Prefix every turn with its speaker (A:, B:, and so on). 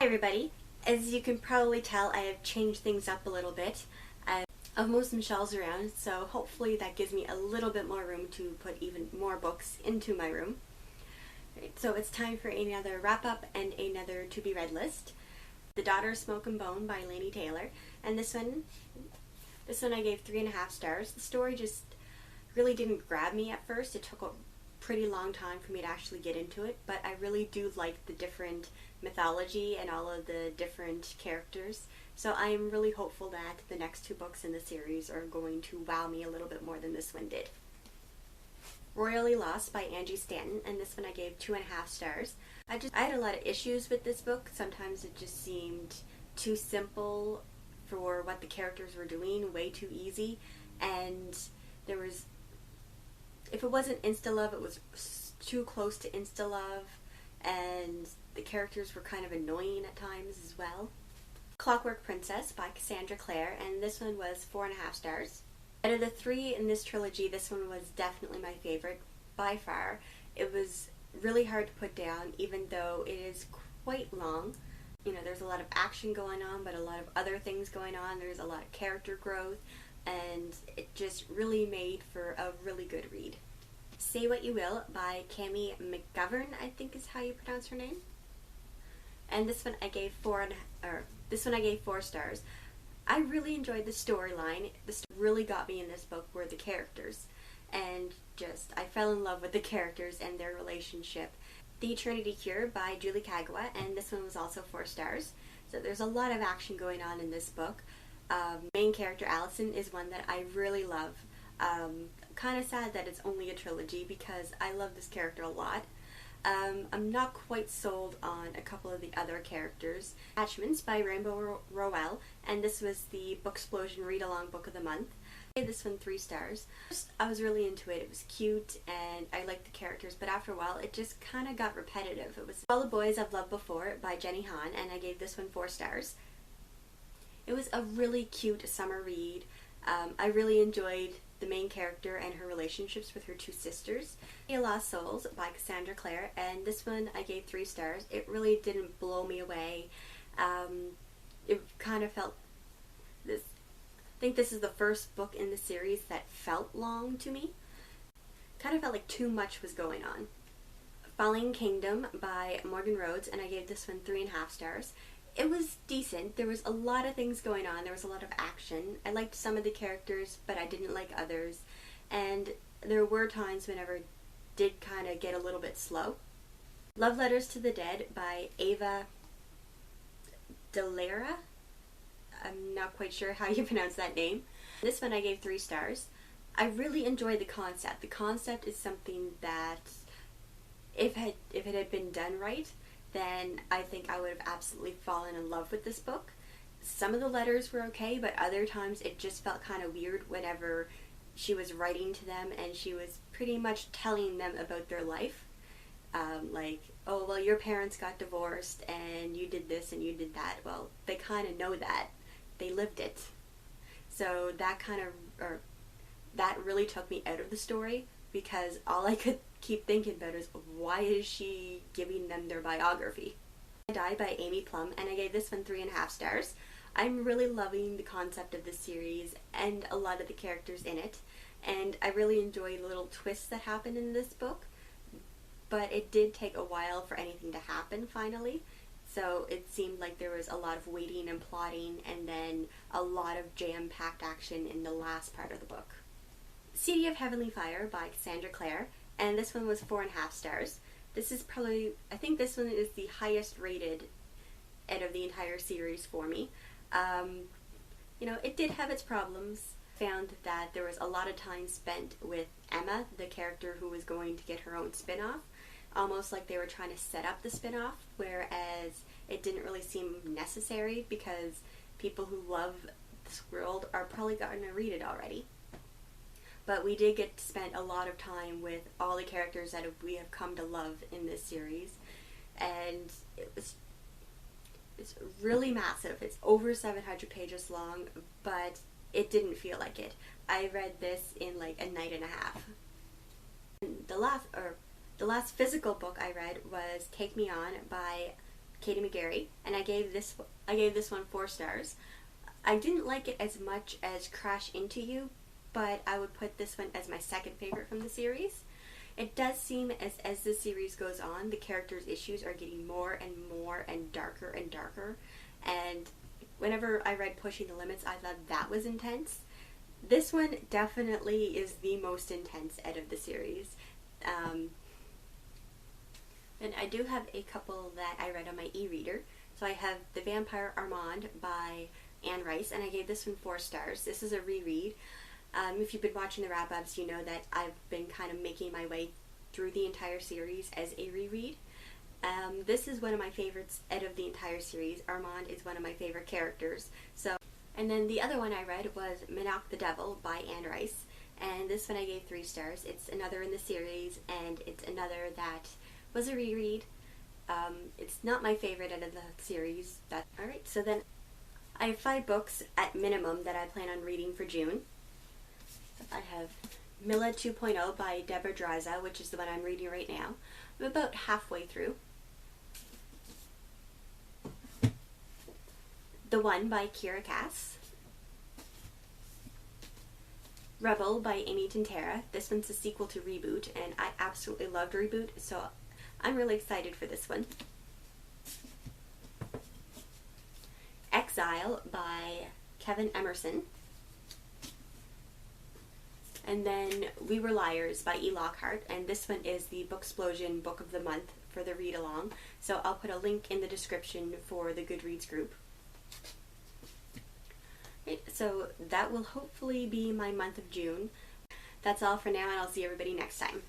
A: everybody. As you can probably tell, I have changed things up a little bit. I've moved some shelves around, so hopefully that gives me a little bit more room to put even more books into my room. Right, so it's time for another wrap-up and another to-be-read list. The Daughter of Smoke and Bone by Laini Taylor, and this one I gave 3.5 stars. The story just really didn't grab me at first. It took a pretty long time for me to actually get into it, but I really do like the different mythology and all of the different characters. So I am really hopeful that the next 2 books in the series are going to wow me a little bit more than this one did. Royally Lost by Angie Stanton, and this one I gave 2.5 stars. I had a lot of issues with this book. Sometimes it just seemed too simple for what the characters were doing, way too easy, and if it wasn't insta-love, it was too close to insta-love, and the characters were kind of annoying at times as well. Clockwork Princess by Cassandra Clare, and this one was 4.5 stars. Out of the 3 in this trilogy, this one was definitely my favorite by far. It was really hard to put down, even though it is quite long. You know, there's a lot of action going on, but a lot of other things going on. There's a lot of character growth, and it just really made for a really good read. Say What You Will by Cammie McGovern, I think is how you pronounce her name. And this one I gave 4 stars. I really enjoyed the storyline. The story really got me in this book were the characters, and I fell in love with the characters and their relationship. The Eternity Cure by Julie Kagawa, and this one was also 4 stars. So there's a lot of action going on in this book. Main character Allison is one that I really love. Kind of sad that it's only a trilogy because I love this character a lot. I'm not quite sold on a couple of the other characters. Attachments by Rainbow Rowell, and this was the Booksplosion Read-Along Book of the Month. I gave this one 3 stars. First, I was really into it. It was cute, and I liked the characters, but after a while, it just kind of got repetitive. It was All the Boys I've Loved Before by Jenny Han, and I gave this one 4 stars. It was a really cute summer read. I really enjoyed the main character and her relationships with her 2 sisters. Lost Souls by Cassandra Clare, and this one I gave 3 stars. It really didn't blow me away. It kind of felt this. I think this is the first book in the series that felt long to me. Kind of felt like too much was going on. Falling Kingdom by Morgan Rhodes, and I gave this one 3.5 stars. It was decent. There was a lot of things going on. There was a lot of action. I liked some of the characters, but I didn't like others. And there were times whenever it did kind of get a little bit slow. Love Letters to the Dead by Dellaira. I'm not quite sure how you pronounce that name. This one I gave 3 stars. I really enjoyed the concept. The concept is something that, if it had been done right, then I think I would have absolutely fallen in love with this book. Some of the letters were okay, but other times it just felt kind of weird whenever she was writing to them and she was pretty much telling them about their life. Like, oh, well, your parents got divorced and you did this and you did that. Well, they kind of know that. They lived it. So that that really took me out of the story, because all I could keep thinking about is, why is she giving them their biography? I Die by Amy Plum, and I gave this one 3.5 stars. I'm really loving the concept of this series and a lot of the characters in it, and I really enjoy the little twists that happen in this book, but it did take a while for anything to happen finally, so it seemed like there was a lot of waiting and plotting, and then a lot of jam-packed action in the last part of the book. City of Heavenly Fire by Cassandra Clare, and this one was 4.5 stars. This is probably, I think this one is the highest rated out of the entire series for me. You know, it did have its problems. Found that there was a lot of time spent with Emma, the character who was going to get her own spin-off. Almost like they were trying to set up the spin-off, whereas it didn't really seem necessary because people who love this world are probably going to read it already. But we did get to spend a lot of time with all the characters that we have come to love in this series. And it's really massive. It's over 700 pages long, but it didn't feel like it. I read this in like a night and a half. And the last physical book I read was Take Me On by Katie McGarry, and I gave this one 4 stars. I didn't like it as much as Crash Into You, but I would put this one as my second favorite from the series. It does seem as the series goes on, the characters' issues are getting more and more and darker, and whenever I read Pushing the Limits, I thought that was intense. This one definitely is the most intense out of the series. And I do have a couple that I read on my e-reader. So I have The Vampire Armand by Anne Rice, and I gave this one 4 stars. This is a reread. If you've been watching the wrap-ups, you know that I've been kind of making my way through the entire series as a reread. This is one of my favorites out of the entire series. Armand is one of my favorite characters. And then the other one I read was Memnoch the Devil by Anne Rice, and this one I gave 3 stars. It's another in the series, and it's another that was a reread. It's not my favorite out of the series. Alright, so then I have 5 books at minimum that I plan on reading for June. I have Mila 2.0 by Debra Driza, which is the one I'm reading right now. I'm about halfway through. The One by Kiera Cass. Rowell by Amy Tintera. This one's a sequel to Reboot, and I absolutely loved Reboot, so I'm really excited for this one. Exile by Kevin Emmerson. And then We Were Liars by E. Lockhart, and this one is the Booksplosion Book of the Month for the read-along, so I'll put a link in the description for the Goodreads group. Right, so that will hopefully be my month of June. That's all for now, and I'll see everybody next time.